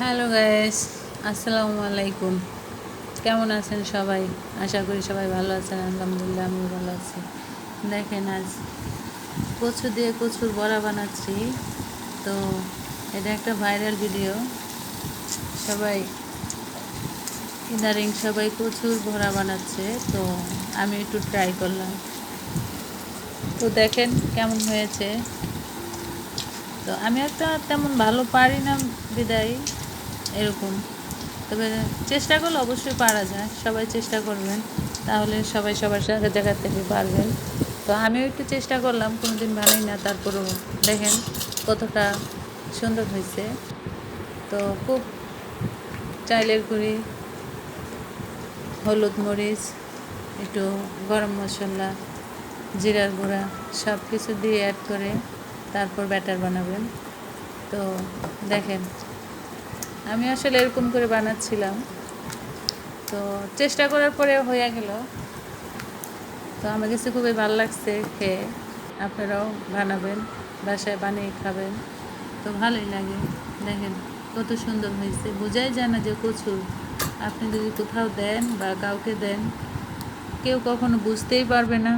Hello guys, আসসালামু আলাইকুম। কেমন আছেন সবাই? আশা করি সবাই ভালো আছেন। আলহামদুলিল্লাহ আমিও ভালো আছি। দেখেন, আজ কচু দিয়ে কচুর বড়া বানাচ্ছি। তো এটা একটা ভাইরাল ভিডিও। সবাই ইদারিং সবাই কচুর বড়া বানাচ্ছে, তো আমি একটু ট্রাই করলাম। তো দেখেন কেমন হয়েছে। তো আমি একটা তেমন ভালো পারি না বিদায় এরকম, তবে চেষ্টা করলে অবশ্যই পারা যায়। সবাই চেষ্টা করবেন, তাহলে সবাই সবার সাথে জায়গা থেকে পারবেন। তো আমিও একটু চেষ্টা করলাম, কোনো দিন বানাই না, তারপরেও দেখেন কতটা সুন্দর হয়েছে। তো খুব চাইলের গুঁড়ি, হলুদ মরিচ, একটু গরম মশলা, জিরার গুঁড়া সব কিছু দিয়ে অ্যাড করে তারপর ব্যাটার বানাবেন। তো দেখেন, আমি আসলে এরকম করে বানাচ্ছিলাম, তো চেষ্টা করার পরে হয়ে গেল। তো আমার কাছে খুবই ভালো লাগছে খেয়ে। আপনারাও বানাবেন, বাসায় বানিয়ে খাবেন, তো ভালোই লাগে। দেখেন কত সুন্দর হয়েছে, বোঝাই যায় না যে কচু। আপনি যদি কোথাও দেন বা কাউকে দেন, কেউ কখনো বুঝতেই পারবে না